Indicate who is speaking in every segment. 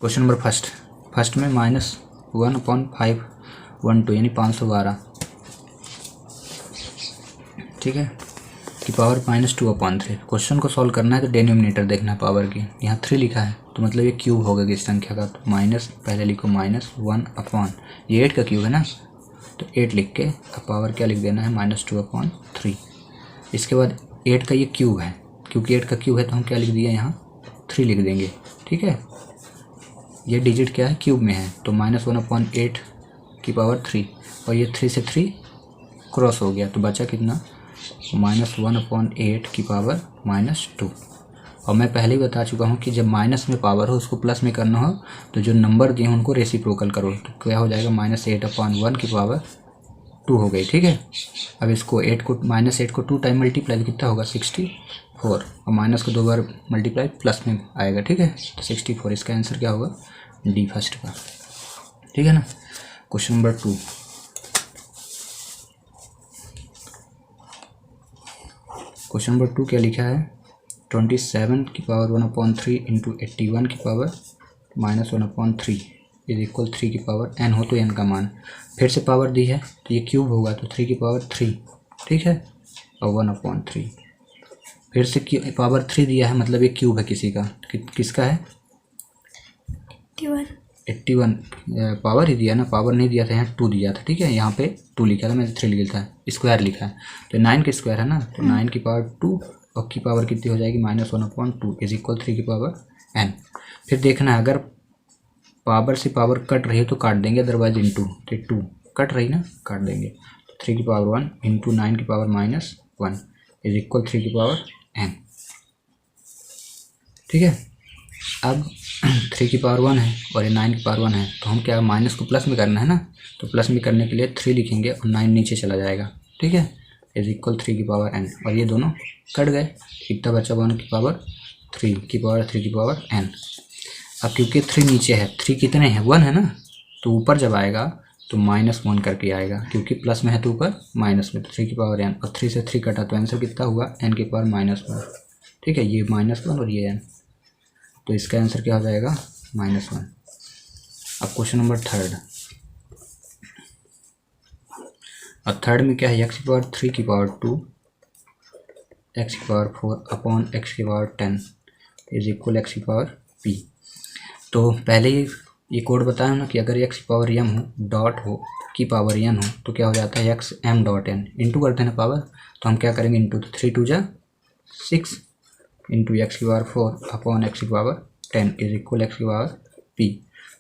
Speaker 1: Question number first में -1/512 यानी 512, ठीक है, की पावर -2/3। क्वेश्चन को सॉल्व करना है तो डिनोमिनेटर देखना है पावर की। यहाँ 3 लिखा है तो मतलब ये क्यूब होगा किस संख्या का, तो माइनस पहले लिखो -1 ये 8 का क्यूब है ना, तो 8 लिख के अब पावर क्या लिख देना है -2/3। इसके बाद 8 का ये क्यूब है, क्योंकि 8 का क्यूब है तो हम क्या लिख दिए यहाँ 3 लिख देंगे, ठीक है। ये डिजिट क्या है क्यूब में है तो -1/8 की पावर 3, और ये 3 से 3 क्रॉस हो गया तो बचा कितना -1/8 की पावर -2। और मैं पहले ही बता चुका हूँ कि जब माइनस में पावर हो उसको प्लस में करना हो तो जो नंबर दिए हैं उनको रेसिप्रोकल करो, तो क्या हो जाएगा -8/1 की पावर 2 हो गई, ठीक है। अब इसको -8 को 2 टाइम मल्टीप्लाई तो कितना होगा 64, और माइनस को 2 बार मल्टीप्लाई प्लस में आएगा, ठीक है, तो 64। इसका आंसर क्या होगा डी फर्स्ट का, ठीक है ना। क्वेश्चन नंबर 2, क्वेश्चन नंबर 2 क्या लिखा है 27 की पावर 1/3 इंटू 81 की पावर -1/3 इज इक्वल 3 की पावर n हो तो n का मान, फिर से पावर दी है तो ये क्यूब होगा तो 3 की पावर 3, ठीक है, और 1/3 फिर से पावर 3 दिया है मतलब ये क्यूब है किसी का, किसका है 81 पावर ही दिया ना, पावर नहीं दिया था, यहाँ 2 दिया था, ठीक है, यहाँ पे 2 लिखा था, मैंने 3 लिखा है, स्क्वायर लिखा है तो 9 का स्क्वायर है ना, तो 9 की पावर 2 और की पावर कितनी हो जाएगी -1/2 इज इक्वल 3 की पावर n। फिर देखना है अगर पावर से पावर कट रही है तो काट देंगे, अदरवाइज इंटू, तो 2 कट रही ना काट देंगे, तो 3 की पावर 1 इंटू 9 की पावर -1 इज इक्वल 3 की पावर n, ठीक है। अब 3 की पावर 1 है और ये 9 की पावर 1 है तो हम क्या माइनस को प्लस में करना है ना, तो प्लस में करने के लिए 3 लिखेंगे और 9 नीचे चला जाएगा, ठीक है, इज इक्वल 3 की पावर n, और ये दोनों कट गए, कितना बचा 1 की पावर 3 की पावर 3 की पावर n। अब क्योंकि 3 नीचे है, 3 कितने हैं 1 है ना, तो ऊपर जब आएगा तो -1 करके आएगा, क्योंकि प्लस में है तो ऊपर माइनस में, तो 3 की पावर n, और 3 से 3 कटा तो आंसर कितना हुआ n की पावर -1, ठीक है, ये -1 और ये n, तो इसका आंसर क्या हो जाएगा -1। अब क्वेश्चन नंबर 3, और थर्ड में क्या है x की पावर 3 की पावर 2 x की पावर 4 अपॉन x की पावर 10 इज इक्वल x की पावर p। तो पहले ही ये कोड बताया ना कि अगर x की पावर m हो डॉट हो की पावर n हो तो क्या हो जाता है x m dot n, into करते हैं ना पावर, तो हम क्या करेंगे इंटू, तो 3 2 जा 6 इंटू एक्स की पावर 4 अपॉन एक्स की पावर 10 इज इक्वल एक्स की पावर p।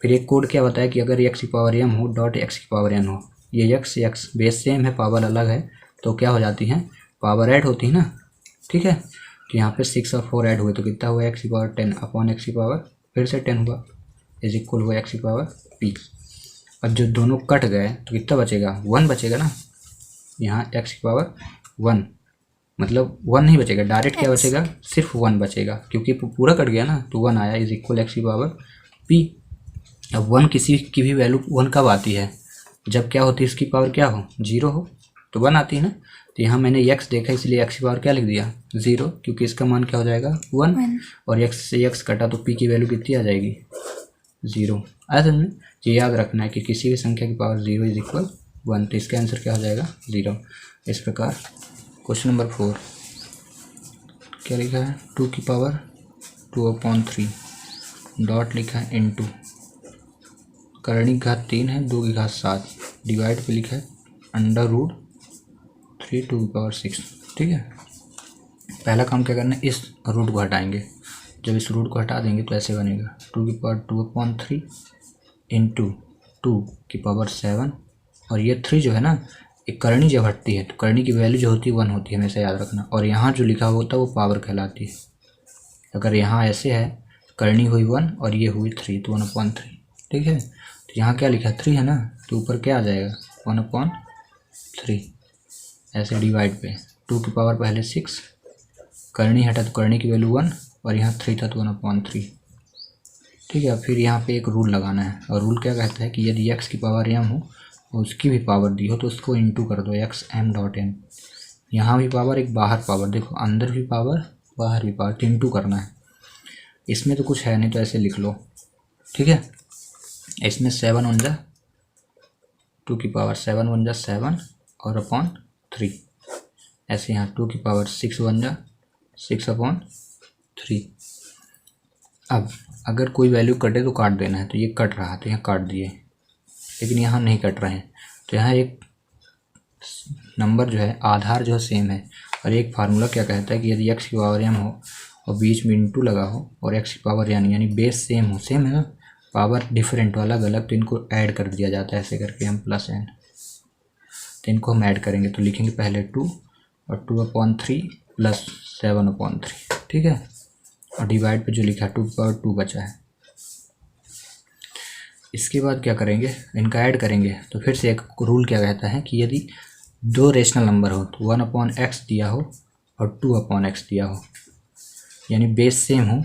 Speaker 1: फिर एक कोड क्या बताया कि अगर एक्स की पावर m हो डॉट एक्स की पावर n हो, ये एक्स बेस सेम है पावर अलग है तो क्या हो जाती है पावर ऐड होती है ना, ठीक है, तो यहाँ पे 6 और 4 ऐड हुए तो कितना हुआ एक्स की पावर 10 अपॉन एक्स की पावर फिर से 10 हुआ इज इक्वल हुआ एक्स की पावर p। अब जो दोनों कट गए तो कितना बचेगा 1 बचेगा ना, यहाँ एक्स की पावर 1 मतलब 1 नहीं बचेगा, डायरेक्ट क्या बचेगा सिर्फ 1 बचेगा, क्योंकि पूरा कट गया ना तो 1 आया इज इक्वल एक्स की पावर p। अब 1 किसी की भी वैल्यू 1 कब आती है जब क्या होती है इसकी पावर क्या हो 0 हो तो 1 आती है ना, तो यहाँ मैंने x देखा इसलिए x की पावर क्या लिख दिया 0, क्योंकि इसका मान क्या हो जाएगा 1 और x से x कटा तो p की वैल्यू कितनी आ जाएगी 0। आया समझ में, ये याद रखना है कि किसी भी संख्या की पावर 0 इज इक्वल 1, तो इसका आंसर क्या हो जाएगा 0। इस प्रकार क्वेश्चन नंबर 4 क्या लिखा है 2 की पावर 2/3 डॉट लिखा है इंटू करणी की घात 3 है 2 की घात 7 डिवाइड पे लिखा है √3 2 की पावर 6, ठीक है। पहला काम क्या करना है इस रूट को हटाएंगे, जब इस रूट को हटा देंगे तो ऐसे बनेगा 2 की पावर 2/3 इंटू 2 की पावर 7, और ये 3 जो है ना एक करणी जब हटती है तो करणी की वैल्यू जो होती है 1 होती है, हमेशा याद रखना, और यहाँ जो लिखा होता है वो पावर कहलाती है। अगर यहाँ ऐसे है करणी हुई 1 और ये हुई 3 तो 1/3, ठीक है, तो यहाँ क्या लिखा 3 है ना तो ऊपर क्या आ जाएगा 1/3 ऐसे डिवाइड पे 2 की पावर पहले 6 करणी हटा तो करणी की वैल्यू 1 और यहाँ 3 था तो 1/3, ठीक है। फिर यहाँ पे एक रूल लगाना है, और रूल क्या कहता है कि यदि x की पावर m हो और उसकी भी पावर दी हो तो उसको इंटू कर दो x m डॉट n, यहाँ भी पावर एक बाहर पावर, देखो अंदर भी पावर बाहर भी पावर, तो इंटू करना है। इसमें तो कुछ है नहीं तो ऐसे लिख लो ठीक है। इसमें 7 वन जा 2 की पावर 7 वन जा 7 और अपॉन 3। ऐसे यहाँ 2 की पावर 6 वन जा 6 अपॉन 3। अब अगर कोई वैल्यू कटे तो काट देना है, तो ये कट रहा तो यहाँ काट दिए, लेकिन यहाँ नहीं कट रहे हैं। तो यहाँ एक नंबर जो है आधार जो है सेम है, और एक फार्मूला क्या कहता है कि यदि x की पावर m हो और बीच में इंटू लगा हो और x की पावर यानी बेस सेम हो, सेम है ना, पावर डिफरेंट हो अलग अलग, तो इनको ऐड कर दिया जाता है ऐसे करके m प्लस n। तो इनको हम ऐड करेंगे तो लिखेंगे पहले 2 और 2/3 प्लस 7/3, ठीक है। और डिवाइड पे जो लिखा है 2/2 बचा है। इसके बाद क्या करेंगे, इनका ऐड करेंगे। तो फिर से एक रूल क्या कहता है कि यदि दो रेशनल नंबर हो तो 1/x दिया हो और 2/x दिया हो, यानी बेस सेम हो,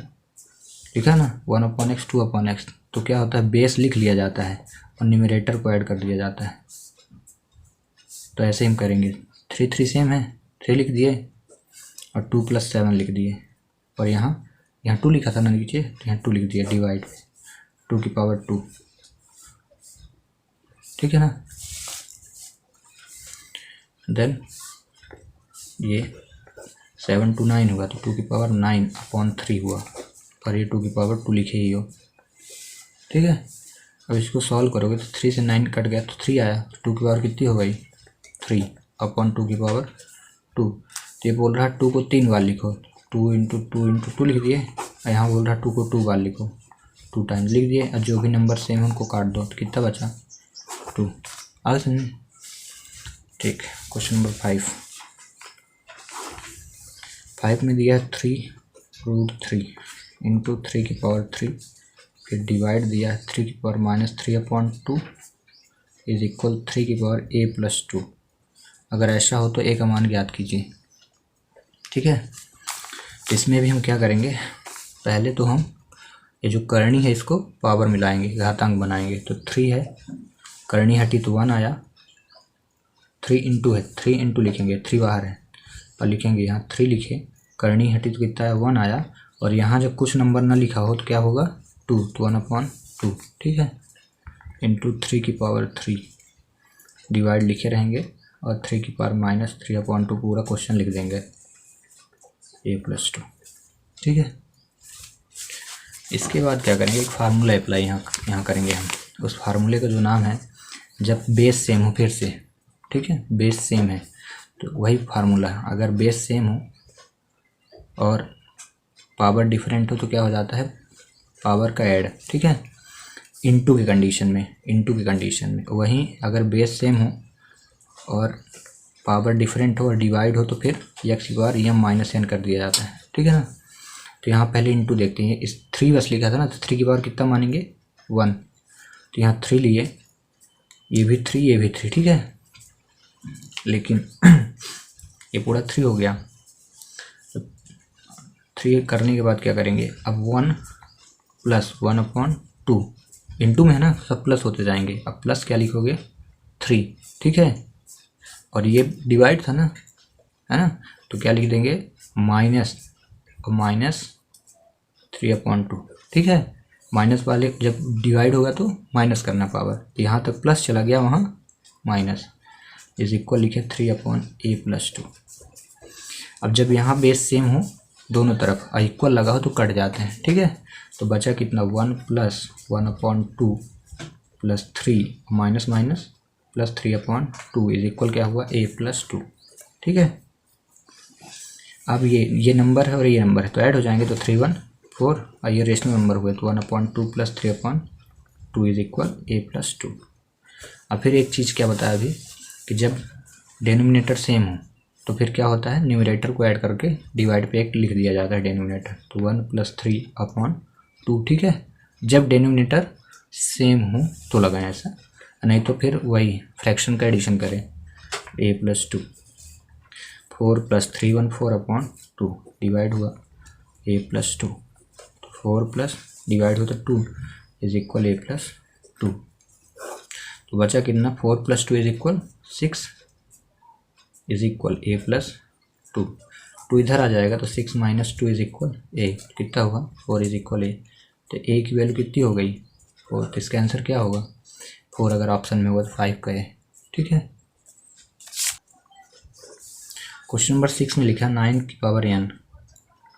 Speaker 1: ठीक है ना, 1/x 2/x, तो क्या होता है बेस लिख लिया जाता है और न्यूमरेटर को ऐड कर दिया जाता है। तो ऐसे हम करेंगे 3 3 सेम है, 3 लिख दिए और 2 + 7 लिख दिए, और यहाँ 2 लिखा था ना नीचे, तो यहाँ 2 लिख दिया डिवाइड पे 2 की पावर 2, ठीक है ना। देन ये 7 2 9 होगा तो 2 की पावर 9/3 हुआ, और ये 2 की पावर 2 लिखे ही हो, ठीक है। अब इसको सॉल्व करोगे तो 3 से 9 कट गया तो 3 आया, तो 2 की पावर कितनी हो गई 3/2 की पावर 2। तो ये बोल रहा है 2 को 3 बार लिखो, 2 × 2 × 2 लिख दिए, और यहाँ बोल रहा है 2 को 2 बार लिखो, 2 टाइम्स लिख दिए, और जो भी नंबर सेम है उनको काट दो, तो कितना बचा 2। आगे समझे, ठीक। क्वेश्चन नंबर 5 में दिया 3√3 × 3 की पावर 3, फिर डिवाइड दिया है 3 की पावर -3/2 इज इक्वल 3 की पावर a+2। अगर ऐसा हो तो a का मान ज्ञात कीजिए, ठीक है। इसमें भी हम क्या करेंगे, पहले तो हम ये जो करनी है इसको पावर मिलाएंगे, घातांक बनाएंगे। तो 3 है, करनी हटी तो 1 आया, 3 × है, 3 × लिखेंगे, 3 बाहर है और लिखेंगे यहाँ 3 लिखे, करनी हटी तो कितना है 1 आया, और यहाँ जब कुछ नंबर ना लिखा हो तो क्या होगा 2, तो 1/2, ठीक है, × 3 की पावर 3 डिवाइड लिखे रहेंगे, और 3 की पावर -3/2 पूरा क्वेश्चन लिख देंगे a+2, ठीक है। इसके बाद क्या करेंगे, एक फार्मूला अप्लाई यहाँ करेंगे हम। उस फार्मूले का जो नाम है, जब बेस सेम हो, फिर से ठीक है, बेस सेम है तो वही फार्मूला है। अगर बेस सेम हो और पावर डिफरेंट हो तो क्या हो जाता है पावर का ऐड, ठीक है, इनटू की कंडीशन में। वहीं अगर बेस सेम हो और पावर डिफरेंट हो और डिवाइड हो तो फिर x की पावर m-n कर दिया जाता है, ठीक है ना। तो यहाँ पहले इनटू देखते हैं, इस 3 बस लिखा था ना, तो 3 की पावर कितना मानेंगे 1, तो यहाँ 3 लिए, ये भी 3, ठीक है, लेकिन ये पूरा 3 हो गया। तो 3 करने के बाद क्या करेंगे, अब 1 + 1/2 इंटू में है ना, सब प्लस होते जाएंगे, अब प्लस क्या लिखोगे 3, ठीक है, और ये डिवाइड था ना, है ना, तो क्या लिख देंगे -3/2, ठीक है। माइनस वाले जब डिवाइड होगा तो माइनस करना पावर, यहाँ तक प्लस चला गया, वहाँ माइनस, इज इक्वल लिखे 3/a+2। अब जब यहाँ बेस सेम हो दोनों तरफ और इक्वल लगा हो तो कट जाते हैं, ठीक है। तो बचा कितना 1 + 1/2 + 3 माइनस प्लस 3/2 इज इक्वल क्या हुआ a+2, ठीक है। अब ये नंबर है और ये नंबर है तो ऐड हो जाएंगे, तो 3 1 4 और ये रेशनल नंबर हुए तो 1/2 + 3/2 इज इक्वल a+2। अब फिर एक चीज़ क्या बताया अभी कि जब डेनोमिनेटर सेम हो तो फिर क्या होता है, न्यूमरेटर को ऐड करके डिवाइड पे एक लिख दिया जाता है डेनोमिनेटर, तो 1 + 3/2, ठीक है। जब डेनोमिनेटर सेम हो तो लगाएं ऐसा, नहीं तो फिर वही फ्रैक्शन का एडिशन करें a+2। 4 + 3 1 4/2 डिवाइड हुआ a+2, 4 प्लस डिवाइड होता 2 इज इक्वल a+2। तो बचा कितना 4 + 2 is equal 6 is equal a+2। 2 इधर आ जाएगा तो 6 - 2 इज इक्वल a, कितना हुआ 4 इज इक्वल a। तो a की वैल्यू कितनी हो गई 4, तो इसका आंसर क्या होगा 4, अगर ऑप्शन में होगा तो 5 का है। ठीक है। क्वेश्चन नंबर 6 में लिखा 9 की पावर n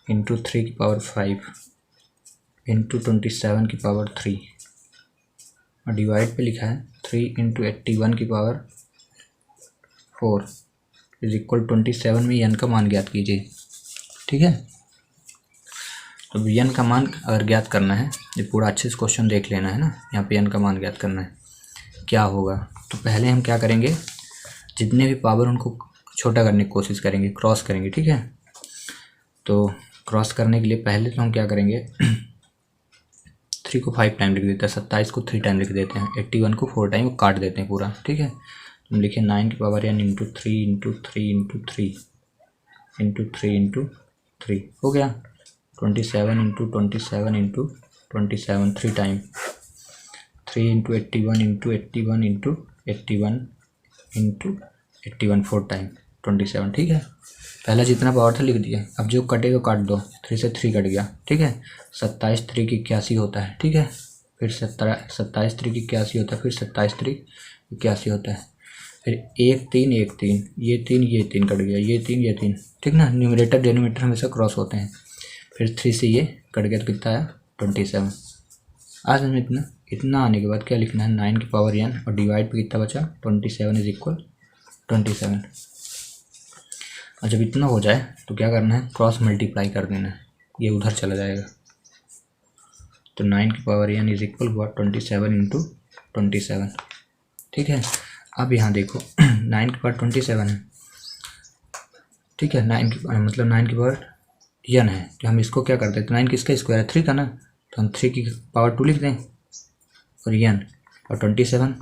Speaker 1: इंटू 3 की पावर 5 इंटू 27 की पावर 3 और डिवाइड पे लिखा है 3 इंटू 81 की पावर 4 इज इक्वल 27 में n का मान ज्ञात कीजिए। ठीक है। तो n का मान अगर ज्ञात करना है, ये पूरा अच्छे से क्वेश्चन देख लेना है ना, यहाँ पे n का मान ज्ञात करना है क्या होगा। तो पहले हम क्या करेंगे, जितने भी पावर उनको छोटा करने की कोशिश करेंगे, क्रॉस करेंगे। ठीक है। तो क्रॉस करने के लिए पहले तो हम क्या करेंगे 3 को 5 टाइम लिख देते हैं, 27 को 3 टाइम लिख देते हैं, 81 को 4 टाइम काट देते हैं पूरा। ठीक है। हम लिखे 9 की power n into 3 into 3 into 3 into 3 into 3 हो गया 27 into 27 into 27 3 time, 3 into 81 into 81 into 81 into 81 4 time 27। ठीक है। पहला जितना पावर था लिख दिया, अब जो कटेगा काट दो, 3 से 3 कट गया। ठीक है। 27 3 की 81 होता है। ठीक है। फिर 27 3 की 81 होता है, फिर 27 3 81 होता है, फिर 1 3 1 3, ये 3 कट गया, ये 3 ठीक ना, न्यूमरेटर डिनोमिनेटर हमेशा क्रॉस होते हैं। फिर 3 से ये कट गया तो कितना आया 27। आज हमें इतना आने के बाद क्या लिखना है 9 की पावर n और डिवाइड पे कितना बचा 27 इज इक्वल 27। और जब इतना हो जाए तो क्या करना है क्रॉस मल्टीप्लाई कर देना है, ये उधर चला जाएगा। तो 9 की पावर n इज इक्वल हुआ 27 इंटू 27। ठीक है। अब यहाँ देखो 9 की पावर 27 है। ठीक है। 9 की मतलब 9 की पावर n है, तो हम इसको क्या करते हैं, तो 9 किसका स्क्वायर है 3 का ना, तो हम 3 की पावर 2 लिख दें और n, और 27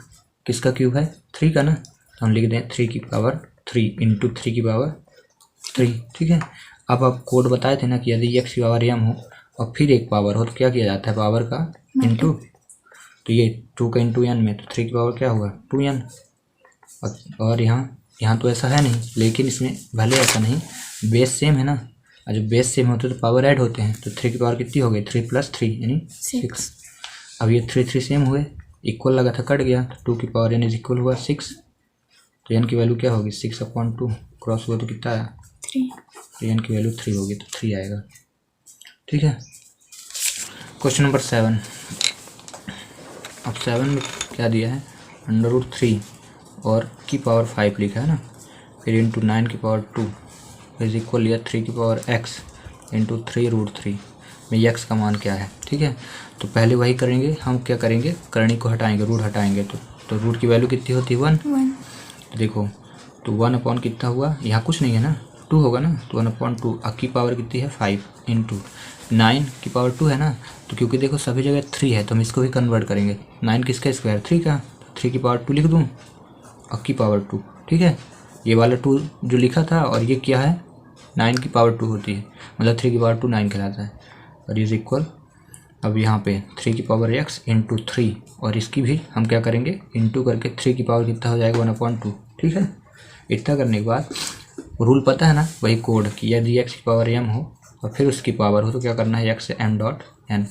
Speaker 1: किसका क्यूब है 3 का ना, तो हम लिख दें 3 की पावर 3 इंटू 3 की पावर 3। ठीक है। अब आप कोड बताए थे ना कि यदि x की पावर m हो और फिर एक पावर हो तो क्या किया जाता है पावर का इंटू, तो ये 2 का इंटू n में, तो 3 की पावर क्या होगा 2n। और यहाँ तो ऐसा है नहीं, लेकिन इसमें भले ऐसा नहीं, बेस सेम है ना, और जब बेस सेम होते हैं तो पावर ऐड होते हैं, तो 3 की पावर कितनी हो गई 3 + 3 यानी 6। अब ये 3 3 सेम हुए, इक्वल लगा था कट गया, तो 2 की पावर n इज इक्वल हुआ 6, तो n की वैल्यू क्या होगी 6/2, क्रॉस हुआ तो कितना आया
Speaker 2: 3,
Speaker 1: तो n की वैल्यू 3 होगी, तो 3 आएगा। ठीक है। Question number 7। अब 7 में क्या दिया है √3 और की पावर 5 लिखा है ना, फिर इंटू 9 की पावर 2 इज इक्वल लिया 3 की पावर x इंटू 3√3 में x का मान क्या है। ठीक है। तो पहले वही करेंगे, हम क्या करेंगे करणी को हटाएंगे, रूट हटाएंगे, तो रूट की वैल्यू कितनी होती है 1। तो देखो तो 1 कितना हुआ, यहाँ कुछ नहीं है ना 2 होगा ना, तो 1/2 की पावर कितनी है 5 इंटू 9 की पावर 2 है ना, तो क्योंकि देखो सभी जगह 3 है तो हम इसको भी कन्वर्ट करेंगे, 9 किसका स्क्वायर 3 का, 3 की पावर 2 लिख दूँ की पावर 2। ठीक है। ये वाला 2 जो लिखा था और ये क्या है 9 की पावर 2 होती है, मतलब 3 की पावर 2 9 कहलाता है, और इज इक्वल अब यहाँ पे 3 की पावर x इंटू 3, और इसकी भी हम क्या करेंगे इंटू करके 3 की पावर कितना हो जाएगा 1/2। ठीक है। इतना करने के बाद रूल पता है ना, वही कोड कि यदि x की पावर m हो और फिर उसकी पावर हो तो क्या करना है x से m.n,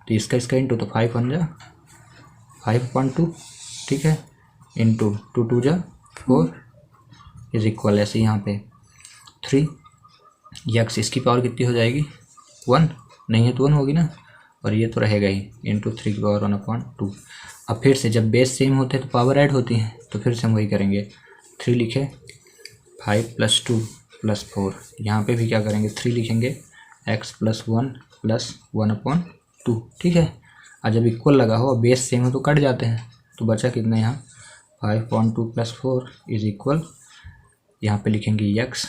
Speaker 1: तो इसका इंटू तो 5 बन जा 5/2। ठीक है। इंटू 2 2 जा 4 इज इक्वल ऐसे यहाँ पे 3 x, इसकी पावर कितनी हो जाएगी 1, नहीं है तो 1 होगी ना, और ये तो रहेगा ही इंटू 3 की पावर 1/2। अब फिर से जब बेस सेम होते हैं तो पावर ऐड होती हैं, तो फिर से हम वही करेंगे 3 लिखे 5 + 2 + 4, यहाँ पे भी क्या करेंगे 3 लिखेंगे x + 1 + 1/2। ठीक है। और जब इक्वल लगा हो और बेस सेम हो तो कट जाते हैं, तो बचा कितना यहाँ 5/2 + 4 इज इक्वल, यहाँ पे लिखेंगे x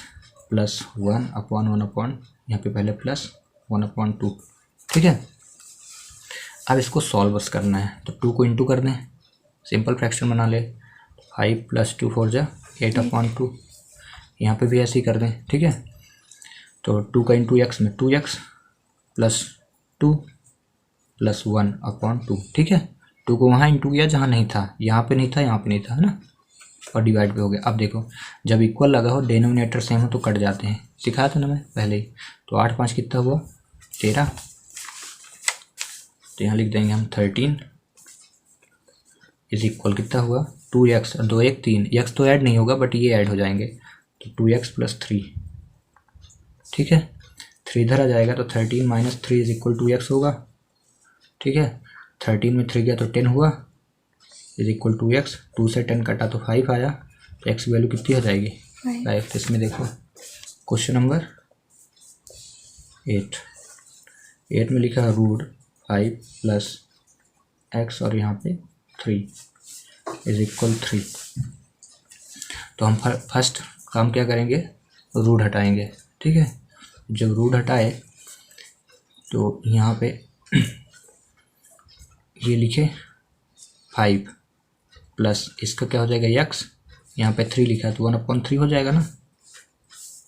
Speaker 1: + 1/1, यहाँ पे पहले प्लस 1/2। ठीक है। अब इसको सॉल्व बस करना है, तो 2 को इंटू कर दें, सिंपल फ्रैक्शन बना ले, 5 + 2 4 जा 8/2, यहाँ पे भी ऐसे ही कर दें। ठीक है। तो 2 का इंटू x में 2x + 2 + 1/2। ठीक है। 2 को वहाँ इंटू किया जहाँ नहीं था, यहाँ पे नहीं था, यहाँ पे नहीं था, है ना, और डिवाइड पे हो गया। अब देखो जब इक्वल लगा हो डिनोमिनेटर सेम हो तो कट जाते हैं, सिखाया था ना मैं पहले ही। तो 8 5 कितना हुआ 13, तो यहाँ लिख देंगे हम 13 इज इक्वल कितना हुआ 2x और 2 1 3, x तो ऐड नहीं होगा बट ये ऐड हो जाएंगे तो 2x + 3, ठीक है। 3 इधर आ जाएगा तो 13 - 3 इज इक्वल 2x होगा, ठीक है। 13 में 3 गया तो 10 हुआ इज इक्वल 2x, 2 से 10 कटा तो 5 आया तो x की वैल्यू कितनी हो जाएगी 5। तो इसमें देखो क्वेश्चन नंबर 8 में लिखा है √5 + x और यहाँ पे 3 इज इक्वल 3। तो हम फर्स्ट काम क्या करेंगे, रूट हटाएंगे, ठीक है। जब रूट हटाए तो यहाँ पे ये लिखे 5 प्लस इसका क्या हो जाएगा x, यहाँ पे 3 लिखा है तो 1/3 हो जाएगा ना,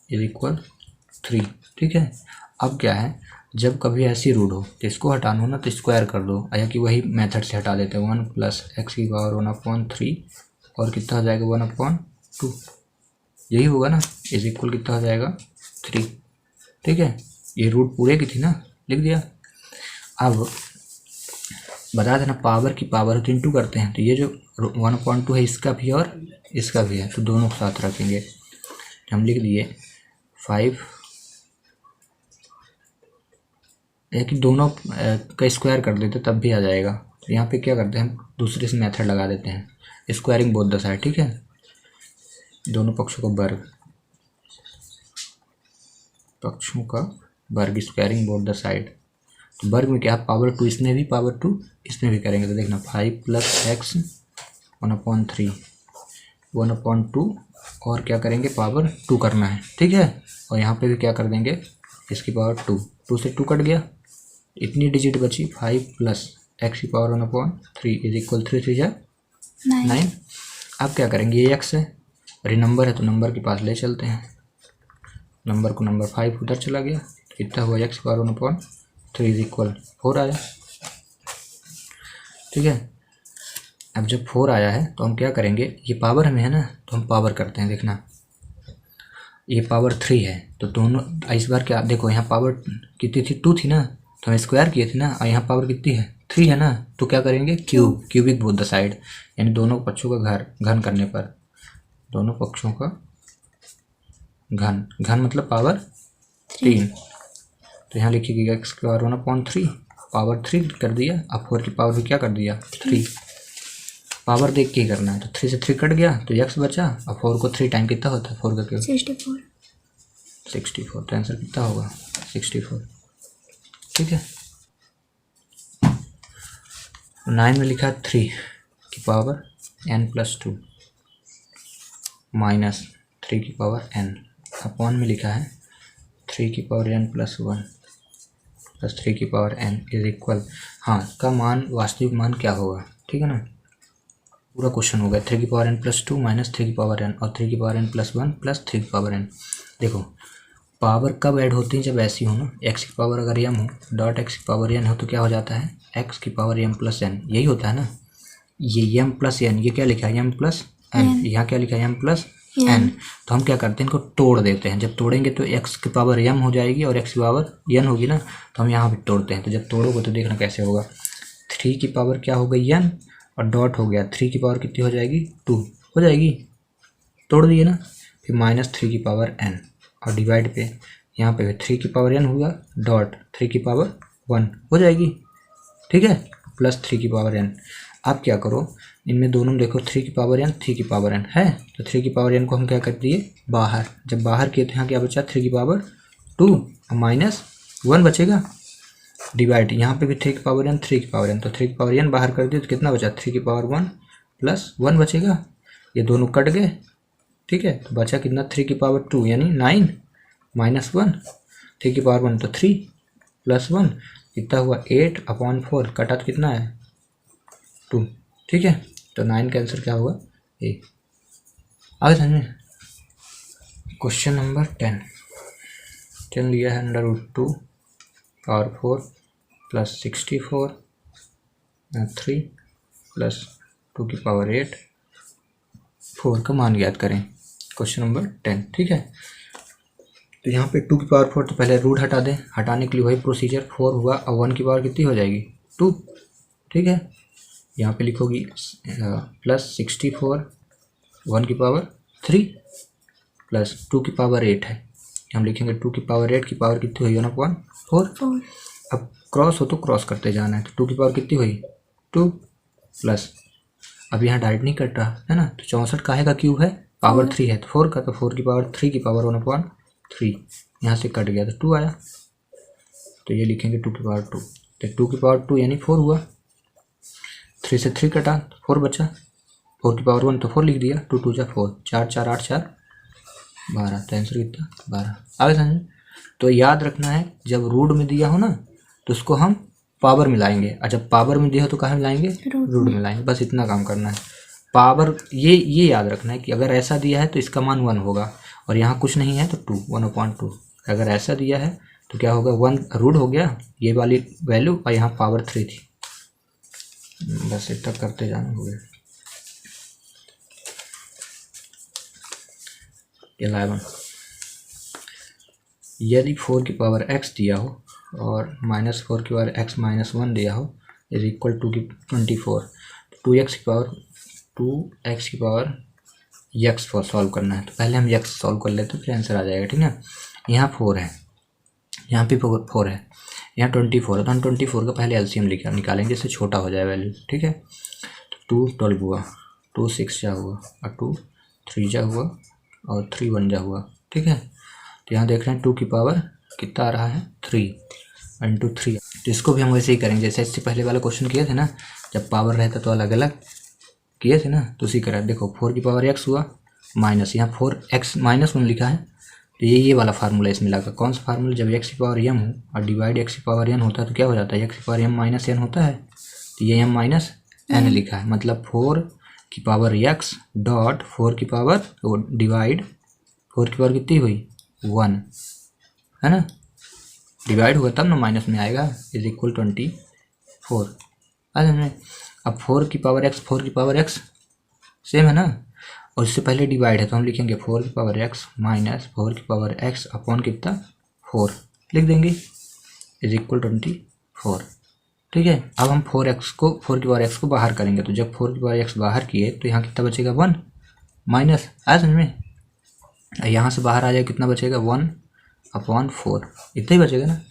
Speaker 1: इज इक्वल 3, ठीक है। अब क्या है, जब कभी ऐसी रूट हो तो इसको हटाना हो ना तो स्क्वायर कर दो, या कि वही मेथड से हटा देते हैं 1 + x की पावर 1/3 और कितना हो जाएगा 1/2, यही होगा ना, इज इक्वल कितना हो जाएगा 3, ठीक है। ये रूट पूरे की थी ना, लिख दिया। अब बता देना पावर की पावर तो इंटू करते हैं, तो ये जो 1/2 है इसका भी और इसका भी है तो दोनों को साथ रखेंगे। हम लिख दिए 5, या कि दोनों का स्क्वायर कर देते तब भी आ जाएगा। तो यहाँ पे क्या करते हैं, हम दूसरे से मेथड लगा देते हैं, स्क्वायरिंग बोथ द साइड, ठीक है। दोनों पक्षों का वर्ग स्क्वायरिंग बोथ द साइड। तो वर्ग में क्या पावर 2 इसमें भी, पावर 2 इसमें भी करेंगे तो देखना 5 + x 1/3 1/2 और क्या करेंगे पावर 2 करना है, ठीक है। और यहाँ पे भी क्या कर देंगे, इसकी पावर 2 से 2 कट गया, इतनी डिजिट बची 5 + x की पावर 1/3 इज इक्वल 3 3 9। अब क्या करेंगे, ये x है और ये नंबर है तो नंबर के पास ले चलते हैं, नंबर को नंबर 5 उधर चला गया तो कितना हुआ x की पावर 1/3 इज इक्वल 4 आया, ठीक है। अब जब 4 आया है तो हम क्या करेंगे, ये पावर हमें है ना तो हम पावर करते हैं, देखना ये पावर 3 है तो दोनों इस बार क्या देखो, यहाँ पावर कितनी थी 2 थी ना तो हम स्क्वायर किए थे ना, और यहाँ पावर कितनी है 3 है ना, तो क्या करेंगे क्यूबिक बोथ द साइड, यानी दोनों पक्षों का घन करने पर, दोनों पक्षों का घन मतलब पावर 3। तो यहाँ लिखिएगा x की पावर 1/3 पावर 3 कर दिया, अब 4 की पावर भी क्या कर दिया 3, पावर देख के ही करना है। तो 3 से 3 कट गया तो x बचा, अब 4 को 3 टाइम कितना होता है 4 का क्यूब 64, तो आंसर कितना होगा 64, ठीक है। 9 में लिखा 3 की पावर n + 2 माइनस 3 की पावर n, अपॉन में लिखा है 3 की पावर n + 1 + 3 की पावर n इज इक्वल, हाँ का मान वास्तविक मान क्या होगा, ठीक है ना। पूरा क्वेश्चन हो गया 3 की पावर n + 2 - 3 की पावर n और 3 की पावर n + 1 + 3 की पावर n। देखो पावर कब ऐड होती है, जब ऐसी हो ना, x की पावर अगर m हो डॉट x की पावर n हो तो क्या हो जाता है x की पावर m + n, यही होता है ना। ये m + n, ये क्या लिखा है m + n, यहाँ क्या लिखा है m + n। तो हम क्या करते हैं, इनको तोड़ देते हैं, जब तोड़ेंगे तो x की पावर m हो जाएगी और x की पावर n होगी ना, तो हम यहाँ भी तोड़ते हैं। तो जब तोड़ोगे तो देखना कैसे होगा, 3 की पावर क्या हो गई n और डॉट हो गया 3 की पावर कितनी हो जाएगी 2 हो जाएगी, तोड़ दिए ना, फिर -3 की पावर n और डिवाइड पे यहाँ पे 3 की पावर n हुआ डॉट 3 की पावर 1 हो जाएगी, ठीक है, प्लस 3 की पावर n। अब क्या करो, इनमें दोनों में देखो 3 की पावर n 3 की पावर n है, तो 3 की पावर n को हम क्या कर दिए बाहर, जब बाहर किए तो यहाँ क्या बचा 3 की पावर 2 और -1 बचेगा, डिवाइड यहाँ पे भी 3 की पावर n 3 की पावर n, तो 3 की पावर n बाहर कर दिए तो कितना बचा 3 की पावर 1 + 1 बचेगा, ये दोनों कट गए, ठीक है। तो बचा कितना 3 की पावर 2 यानी 9 -1, 3 की पावर 1 तो 3 + 1 कितना हुआ 8/4, कटा तो कितना है 2, ठीक है। तो 9 का आंसर क्या होगा ए। आगे समझे क्वेश्चन नंबर 10 लिया है √2 पावर 4 + 64 3 + 2 की पावर 8 4 का मान ज्ञात करें, क्वेश्चन नंबर 10, ठीक है। तो यहाँ पे 2 की पावर 4 तो पहले रूट हटा दें, हटाने के लिए वही प्रोसीजर 4 हुआ, अब 1 की पावर कितनी हो जाएगी 2, ठीक है। यहाँ पे लिखोगी +64 1 की पावर 3 प्लस 2 की पावर 8 है, हम लिखेंगे 2 की पावर 8 की पावर कितनी हुई 1/4। अब क्रॉस हो तो क्रॉस करते जाना है, तो 2 की पावर कितनी हुई 2 प्लस, अब यहाँ डायरेक्ट नहीं कट रहा है ना, तो 64 काहे का क्यूब है, पावर 3 है तो 4 का, तो 4 की पावर 3 की पावर 1/3, यहाँ से कट गया तो 2 आया, तो ये लिखेंगे 2 की पावर 2, तो 2 की पावर 2 यानी 4 हुआ, 3 से 3 कटा 4 बचा, 4 की पावर 1 तो 4 लिख दिया, 2 2 जा 4, 4 4 8 4 12, तो आंसर कितना 12। आगे समझ, तो याद रखना है जब रूट में दिया हो ना तो उसको हम पावर मिलाएंगे, और जब पावर में दिया हो तो कहाँ मिलाएंगे, रूट मिलाएंगे, बस इतना काम करना है। पावर ये याद रखना है कि अगर ऐसा दिया है तो इसका मान 1 होगा, और यहाँ कुछ नहीं है तो 2 1/2, अगर ऐसा दिया है तो क्या होगा 1 रूट हो गया ये वाली वैल्यू, और यहाँ पावर 3 थी, बस इतना करते जाना हो गया। 11 यदि 4 की पावर x दिया हो और -4 की पावर x -1 दिया हो इज इक्वल टू की 24, 2x की पावर x फॉर सॉल्व करना है, तो पहले हम x सॉल्व कर लेते हैं फिर आंसर आ जाएगा, ठीक है। यहाँ 4 है, यहाँ पे 4 है, यहाँ 24 है, तो हम 24 का पहले एलसीएम निकालेंगे, इससे छोटा हो जाए वैल्यू, ठीक है। तो 2 12 हुआ, 2 6 जा हुआ, और 2 3 जा हुआ, और 3 1 जा हुआ, ठीक है। तो यहाँ देख रहे हैं 2 की पावर कितना आ रहा है 3 इंटू 3, तो इसको भी हम वैसे ही करेंगे जैसे इससे पहले वाला क्वेश्चन किए थे ना, जब पावर रहता तो अलग अलग किए थे ना, तो उसी करा। देखो 4 की पावर x हुआ माइनस, यहाँ 4x -1 लिखा है, तो ये वाला फार्मूला इसमें लगा, कौन सा फार्मूला, जब x की पावर m हो और डिवाइड x की पावर n होता है तो क्या हो जाता है, x की पावर m माइनस n होता है, तो ये m माइनस n लिखा है, मतलब 4 की पावर x डॉट 4 की पावर डिवाइड 4 की पावर कितनी हुई 1 है ना, डिवाइड हुआ तब ना माइनस में आएगा, इज इक्वल 24। अब 4 की पावर x सेम है ना, और इससे पहले डिवाइड है तो हम लिखेंगे 4 की पावर x माइनस 4 की पावर x अपॉन कितना 4 लिख देंगे, इज इक्वल 24, ठीक है। अब हम 4 की पावर x को बाहर करेंगे, तो जब 4 की पावर x बाहर किए तो यहाँ कितना बचेगा 1 माइनस, आया समझ में, यहाँ से बाहर आ जाए कितना बचेगा 1/4, इतना ही बचेगा ना,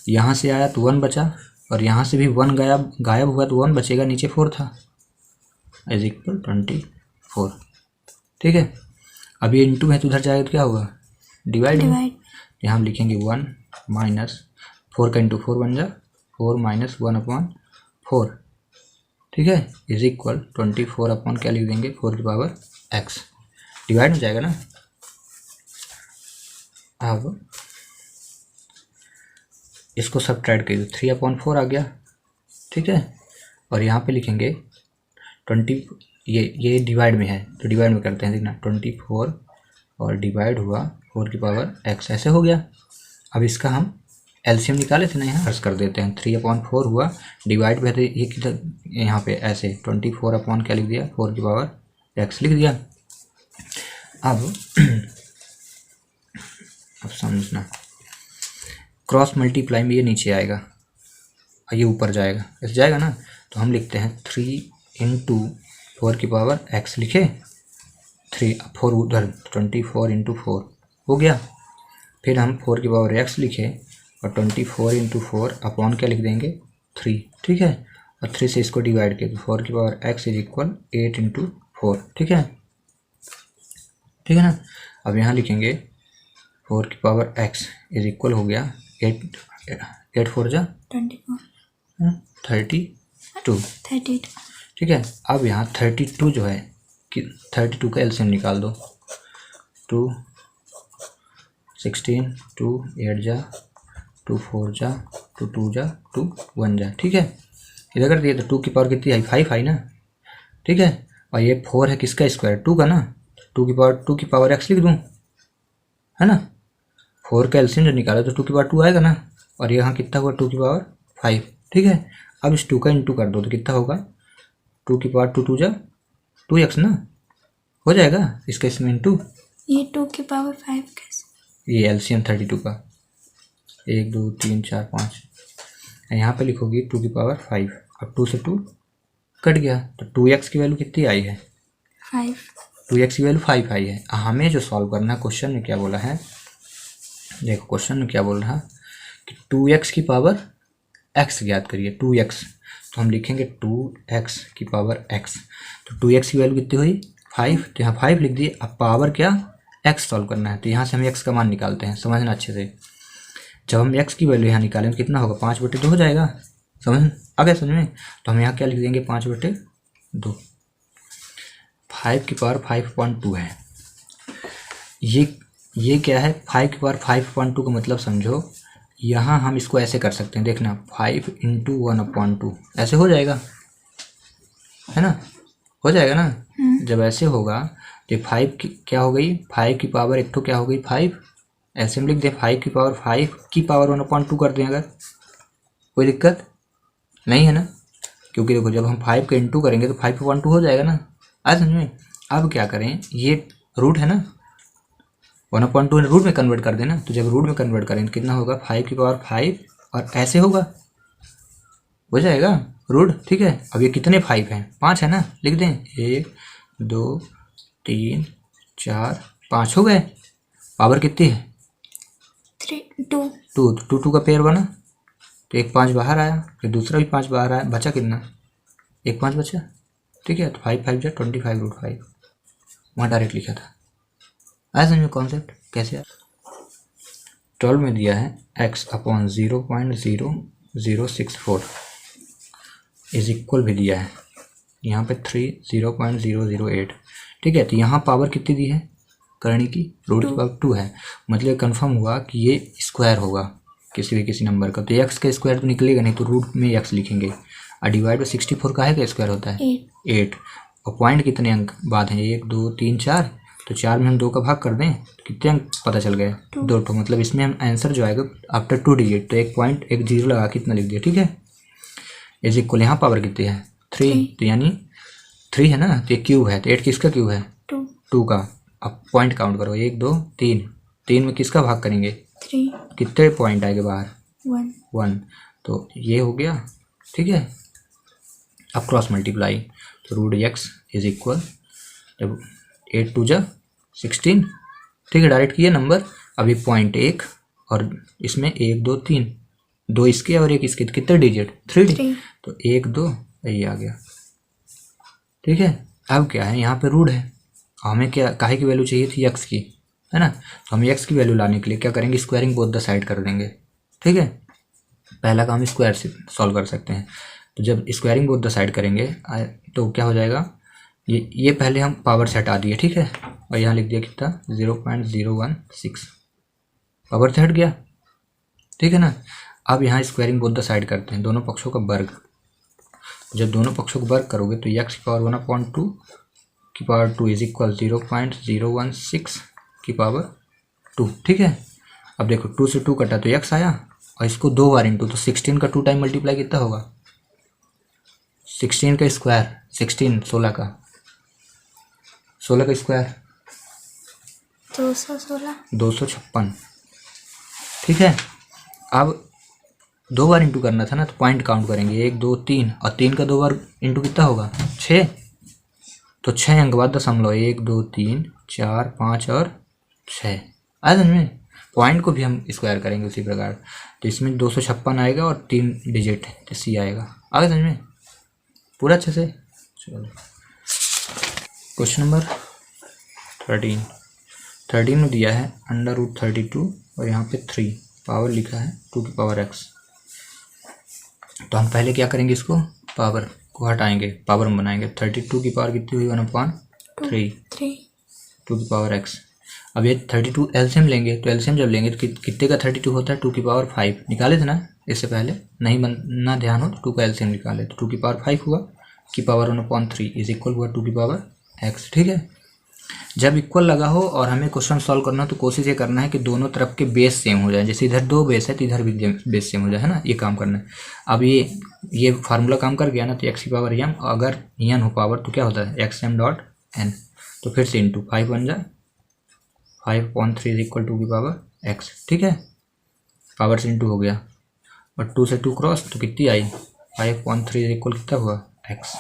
Speaker 1: यहाँ से आया तो 1 बचा, और यहाँ से भी 1 गायब हुआ तो 1 बचेगा, नीचे 4 था, इज इक्वल 24, ठीक है। अब ये इंटू है तो उधर जाएगा तो क्या होगा डिवाइड, यहाँ हम लिखेंगे 1 माइनस 4 का इंटू 4 बन जा 4 माइनस 1/4, ठीक है, इज इक्वल 24 अपॉन क्या लिख देंगे 4 की पावर x, डिवाइड हो जाएगा ना। अब इसको सब्ट्रैक्ट करिए, 3/4 आ गया, ठीक है, और यहाँ पे लिखेंगे 20, ये डिवाइड में है तो डिवाइड में करते हैं, देखना 24 और डिवाइड हुआ 4 की पावर x, ऐसे हो गया। अब इसका हम एलसीएम निकाले थे ना, यहाँ हर्ष कर देते हैं, 3/4 हुआ, डिवाइड में है ये किधर, यहाँ पे ऐसे 24 अपॉन क्या लिख दिया 4 की पावर x लिख दिया। अब समझना, क्रॉस मल्टीप्लाई में ये नीचे आएगा और ये ऊपर जाएगा, ऐसे जाएगा ना, तो हम लिखते हैं 3 इंटू 4 की पावर x लिखे, 4 उधर 24 इंटू 4 हो गया, फिर हम 4 की पावर x लिखे और 24 इंटू 4 अपॉन क्या लिख देंगे 3, ठीक है, और 3 से इसको डिवाइड किया तो 4 की power x is equal 8 into 4, ठीक है ना। अब यहाँ लिखेंगे 4 की पावर x इज इक्वल हो गया 8 4 जा 32, ठीक है। अब यहाँ 32 जो है कि 32 का एलसीएम निकाल दो, 2 16 2 8 जा 2 4 जा 2 2 जा 2 1 जा, ठीक है। इधर कर दिए तो 2 की पावर कितनी आई 5 आई ना, ठीक है, और ये 4 है किसका स्क्वायर 2 का ना, 2 की पावर x लिख दूँ, है ना, 4 का एलसीएम जो निकाला तो 2 की पावर 2 आएगा ना, और यहाँ कितना हुआ 2 की पावर 5, ठीक है। अब इस 2 का इंटू कर दो तो कितना होगा 2 की पावर 2 2 जा 2x ना, हो जाएगा इसका इसमें इंटू,
Speaker 2: ये 2 की पावर 5 कैसे,
Speaker 1: ये एलसीएम 32 का 1 2 3 4 5, यहाँ पे लिखोगी 2 की पावर 5, अब 2 से 2 कट गया, तो 2x की वैल्यू कितनी आई है?
Speaker 2: 5।
Speaker 1: 2x की वैल्यू 5 आई है। हमें जो सॉल्व करना है, क्वेश्चन में क्या बोला है, देखो क्वेश्चन में क्या बोल रहा है कि 2x की पावर x ज्ञात करिए, 2x। तो हम लिखेंगे 2x की पावर x। तो 2x की वैल्यू कितनी हुई? 5, तो यहाँ 5 लिख दिए। अब पावर क्या? x सॉल्व करना है, तो यहाँ से हम x का मान निकालते हैं, समझना अच्छे से। जब हम x की वैल्यू यहाँ निकालें तो कितना होगा? 5/2 हो जाएगा, समझ आ गया समझ में? तो हम यहाँ क्या लिख देंगे? 5/2। 5 की पावर 5.2 है। ये क्या है? 5 की पावर 5.2 का मतलब समझो, यहाँ हम इसको ऐसे कर सकते हैं, देखना 5 × 1/2 ऐसे हो जाएगा, है ना? हो जाएगा ना? जब ऐसे होगा तो 5 की क्या हो गई? 5 की पावर एक तो क्या हो गई? 5। ऐसे हम लिख दें 5 की पावर 5 की पावर 1/2 कर दें, अगर कोई दिक्कत नहीं है ना? क्योंकि देखो जब हम 5 का इंटू करेंगे तो 5/2 हो जाएगा ना, आज समझ में? अब क्या करें, ये रूट है ना, 1/2 रूट में कन्वर्ट कर देना। तो जब रूट में कन्वर्ट करें तो कितना होगा? 5 की पावर 5 और ऐसे होगा, हो जाएगा रूट, ठीक है। अब ये कितने 5 हैं? 5 है ना, लिख दें 1 2 3 4 5 हो गए। पावर कितनी है?
Speaker 2: 2।
Speaker 1: 2 का पेयर बना, तो एक 5 बाहर आया, फिर दूसरा भी 5 बाहर आया, बचा कितना? एक 5 बचा, ठीक है। तो 5 5 × 25√5 वहाँ डायरेक्ट लिखा था। आया समझ में कॉन्सेप्ट कैसे? 12 में दिया है x/0.0064 इज इक्वल भी दिया है, यहाँ पे 0.008, ठीक है। तो यहाँ पावर कितनी दी है करनी की? रूट की पावर 2 है, मतलब कंफर्म हुआ कि ये स्क्वायर होगा किसी नंबर का। तो x का स्क्वायर तो निकलेगा नहीं, तो रूट में x लिखेंगे। और डिवाइड बाई 64 का है का स्क्वायर होता है 8। और पॉइंट कितने अंक बाद हैं? 1 2 3 4, तो 4 में हम 2 का भाग कर दें तो कितने अंक पता चल गए? 2 तो मतलब इसमें हम आंसर जो आएगा आफ्टर 2 डिजिट, तो एक पॉइंट एक जीरो लगा कितना लिख दिया, ठीक है। इज इक्वल, यहाँ पावर कितनी है? 3, तो यानी 3 है ना, तो ये क्यूब है, तो 8 किसका क्यूब है? 2 का। अब पॉइंट काउंट करो, 1 2 3, 3 में किसका भाग करेंगे?
Speaker 2: 3।
Speaker 1: कितने पॉइंट आएंगे बाहर? 1। तो ये हो गया, ठीक है। अब क्रॉस मल्टीप्लाई, तो रूट x इज इक्वल, जब 8 2 16, ठीक है, डायरेक्ट किया नंबर। अभी पॉइंट 1 और इसमें 1 2 3, 2 इसके और 1 इसके, कितने डिजिट? 3। तो 1 2 ये आ गया, ठीक है। अब क्या है, यहाँ पे रूट है, हमें क्या काहे की वैल्यू चाहिए थी? x की, है ना। तो हम x की वैल्यू लाने के लिए क्या करेंगे? स्क्वायरिंग बोथ द साइड कर देंगे, ठीक है। पहला काम स्क्वायर से सॉल्व कर सकते हैं। तो जब स्क्वायरिंग बोथ द साइड करेंगे तो क्या हो जाएगा? ये पहले हम पावर से हटा दिए, ठीक है। और यहाँ लिख दिया कितना? 0.016, पावर से हट गया, ठीक है ना। अब यहाँ स्क्वायरिंग बोथ द साइड करते हैं, दोनों पक्षों का वर्ग। जब दोनों पक्षों को वर्ग करोगे तो x की पावर 1/2 की पावर 2 इज इक्वल 0.016 की पावर 2, ठीक है। अब देखो 2 से 2 कटा तो x आया, और इसको 2 बार इंटू, तो 16 का 2 टाइम मल्टीप्लाई कितना होगा? 16 का स्क्वायर, 16 16 का स्क्वायर 256, ठीक है। अब 2 बार इंटू करना था ना, तो पॉइंट काउंट करेंगे 1 2 3, और 3 का 2 बार इंटू कितना होगा? 6। तो 6 अंक बाद दशमलव, 1 2 3 4 5 और 6 आया समझ में। पॉइंट को भी हम स्क्वायर करेंगे उसी प्रकार, तो इसमें 256 आएगा और 3 डिजिट तो सी आएगा। आगे समझ में पूरा अच्छे से। चलो क्वेश्चन नंबर 13 में दिया है √32 और यहाँ पे 3 पावर लिखा है 2 की पावर x। तो हम पहले क्या करेंगे, इसको पावर को हटाएंगे, पावर में बनाएंगे। 32 की पावर कितनी हुई? 1/3, 2 की पावर x। अब ये 32 एलसीएम लेंगे, तो एलसीएम जब लेंगे तो कितने का 32 होता है? 2 की पावर 5 निकाले थे ना इससे पहले, नहीं बनना ध्यान हो तो 2 का एलसीएम निकाले, तो 2 की पावर 5 हुआ, की पावर 1/3 इज इक्वल हुआ 2 की पावर x, ठीक है। जब इक्वल लगा हो और हमें क्वेश्चन सॉल्व करना हो तो कोशिश ये करना है कि दोनों तरफ के बेस सेम हो जाए। जैसे इधर 2 बेस है तो इधर भी बेस सेम हो जाए, है ना, ये काम करना है। अब ये फार्मूला काम कर गया ना, तो x की पावर m, अगर n हो पावर तो क्या होता है? xm.n, तो फिर से इंटू 5 बन जाए, 5/3 इज इक्वल 2 की पावर x, ठीक है। पावर से इंटू हो गया, और 2 से 2 क्रॉस तो कितनी आई? 5/3 इज इक्वल कितना हुआ x।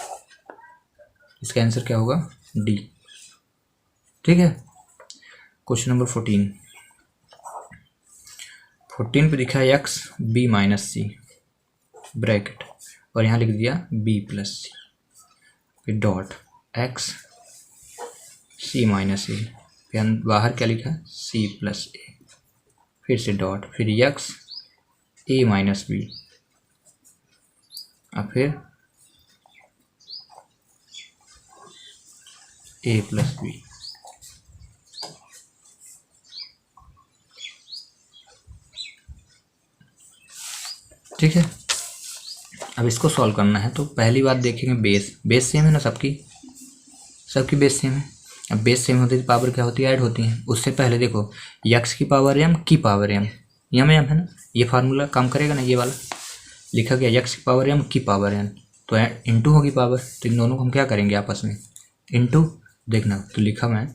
Speaker 1: इसका आंसर क्या होगा डी। ठीक है। क्वेश्चन नंबर 14 पे दिखा है x b माइनस सी ब्रैकेट और यहाँ लिख दिया b प्लस सी, फिर डॉट x c माइनस ए, फिर बाहर क्या लिखा c प्लस ए, फिर से डॉट, फिर x a माइनस बी और फिर a प्लस बी। ठीक है। अब इसको सॉल्व करना है तो पहली बात देखेंगे बेस सेम है ना, सबकी बेस सेम है। अब बेस सेम होती है पावर क्या होती है ऐड होती है। उससे पहले देखो x की पावर m की पावर m, यम एम है ना, ये फार्मूला काम करेगा ना, ये वाला लिखा गया x की पावर m की पावर n, तो इंटू होगी पावर, तो इन दोनों को हम क्या करेंगे आपस में इंटू। देखना तो लिखा मैं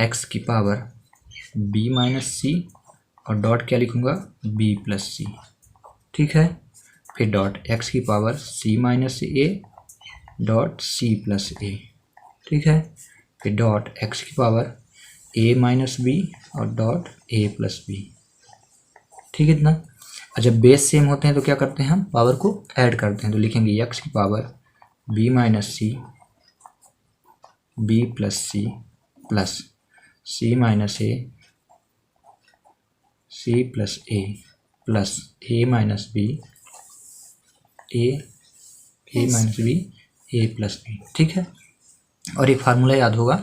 Speaker 1: x की पावर b माइनस सी और डॉट क्या लिखूँगा b प्लस सी। ठीक है। फिर डॉट x की power c minus A dot c plus A. ठीक है। फिर डॉट x की पावर a माइनस बी और डॉट a प्लस बी। ठीक है इतना। और जब बेस सेम होते हैं तो क्या करते हैं हम पावर को ऐड करते हैं, तो लिखेंगे x की power b minus c b plus c plus c minus a c plus a plus a minus b a minus b a plus B. ठीक है। और एक फार्मूला याद होगा,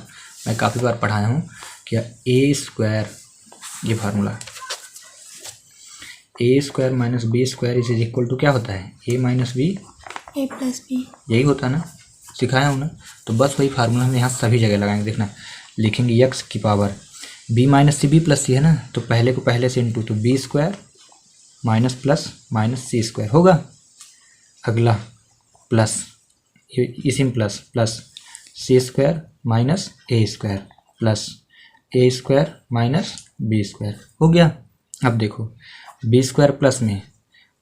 Speaker 1: मैं काफ़ी बार पढ़ाया हूँ क्या, ए स्क्वायर, ये formula a square minus B square is equal to क्या होता है a minus b
Speaker 2: a plus b,
Speaker 1: यही होता है ना, सिखाया हूँ ना। तो बस वही फार्मूला हम यहाँ सभी जगह लगाएंगे। देखना लिखेंगे x की power b minus C B plus C है ना, तो पहले को पहले से इंटू, तो B square minus plus minus सी स्क्वायर होगा। अगला प्लस इसी में plus plus C square minus ए स्क्वायर प्लस ए स्क्वायर माइनस बी स्क्वायर हो गया। अब देखो बी स्क्वायर प्लस में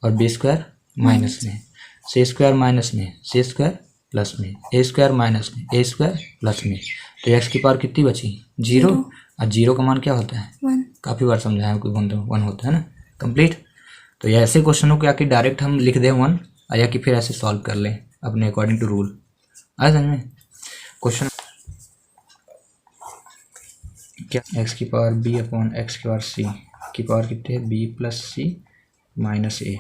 Speaker 1: और बी स्क्वायर माइनस में, सी स्क्वायर माइनस में सी स्क्वायर प्लस में, ए स्क्वायर माइनस में ए स्क्वायर प्लस में, तो एक्स की पावर कितनी बची 0। और 0 का मान क्या होता है
Speaker 2: 1।
Speaker 1: काफ़ी बार समझाया कोई 1 होता है ना, कंप्लीट। तो ये ऐसे क्वेश्चनों को या कि डायरेक्ट हम लिख दें 1 या कि फिर ऐसे सॉल्व कर लें अपने अकॉर्डिंग टू रूल। आया समझ में। क्वेश्चन क्या, एक्स की पावर बी अपॉन एक्स की पावर सी की पावर कितनी है बी प्लस सी माइनस ए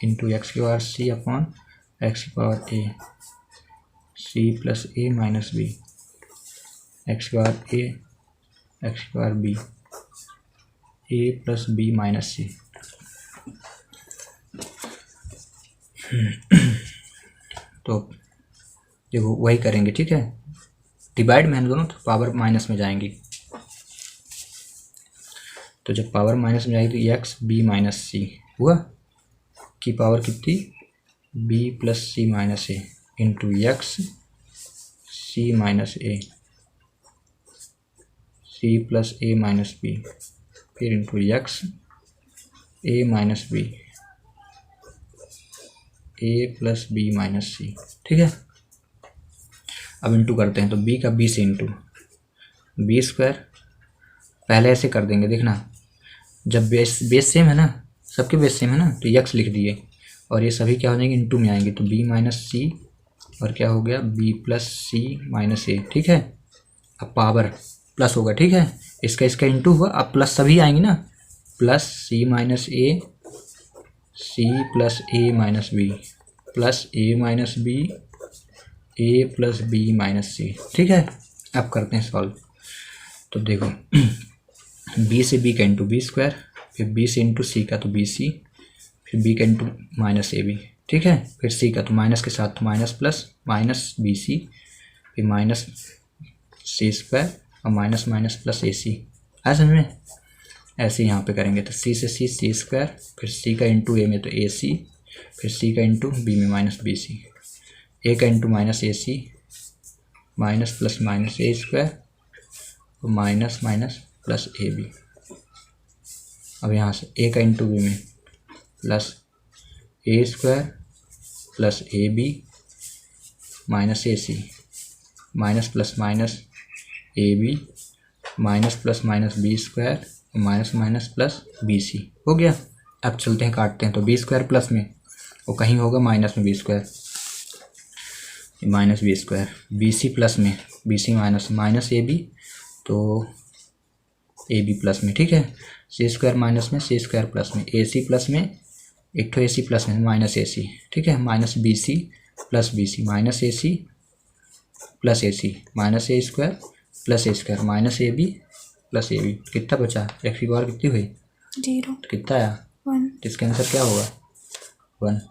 Speaker 1: इंटू एक्स की पावर सी अपॉन एक्स की पावर ए सी प्लस ए माइनस बी एक्स की पावर ए एक्स की power B a plus B minus सी। तो देखो वही करेंगे। ठीक है। डिवाइड में हम दोनों तो पावर माइनस में जाएंगी, तो जब पावर माइनस में जाएगी तो एक्स बी माइनस सी हुआ की पावर कितनी B plus C minus A into x C minus a c plus A minus B फिर into x A minus b a plus B minus सी। ठीक है। अब इंटू करते हैं तो b का b से इंटू बी स्क्वायर, पहले ऐसे कर देंगे। देखना जब बेस सेम है ना, सबके बेस सेम है ना, तो x लिख दिए और ये सभी क्या हो जाएंगे इंटू में आएंगे, तो b माइनस सी और क्या हो गया b प्लस सी माइनस ए। ठीक है। अब पावर प्लस होगा। ठीक है। इसका इंटू हुआ, अब प्लस सभी आएंगे ना, plus C minus a c plus A minus B plus A minus b a plus B minus सी। ठीक है। अब करते हैं सॉल्व। तो देखो b से b का इंटू बी स्क्वायर, फिर b से इंटू सी का तो बी सी, फिर b का इंटू माइनस ए बी। ठीक है। फिर c का तो माइनस के साथ तो minus plus minus b c, फिर माइनस सी स्क्वायर और minus minus plus a c. है समझ में। ऐसे यहाँ पे करेंगे तो c से c सी स्क्वायर, फिर c का इंटू ए में तो ए सी, फिर c का इंटू बी में माइनस बी सी, ए का into minus a c minus plus minus A square और minus minus plus a b. अब यहाँ से ए का इंटू बी में plus A square plus a b minus a c minus plus minus A b minus plus minus B square minus minus plus b सी हो गया। अब चलते हैं काटते हैं, तो बी स्क्वायर प्लस में वो कहीं होगा माइनस में B square minus B square, B सी प्लस में बी सी माइनस माइनस ए बी तो ए बी प्लस में, ठीक है। सी स्क्वायर माइनस में सी स्क्वायर प्लस में ए सी प्लस में एक तो ए सी प्लस में माइनस ए सी, ठीक है, minus b C plus b C minus a c plus a c minus A square plus A square minus A b plus a b. कितना बचा, x की power कितनी हुई
Speaker 2: 0
Speaker 1: तो कितना आया
Speaker 2: 1।
Speaker 1: तो इसका आंसर क्या होगा 1।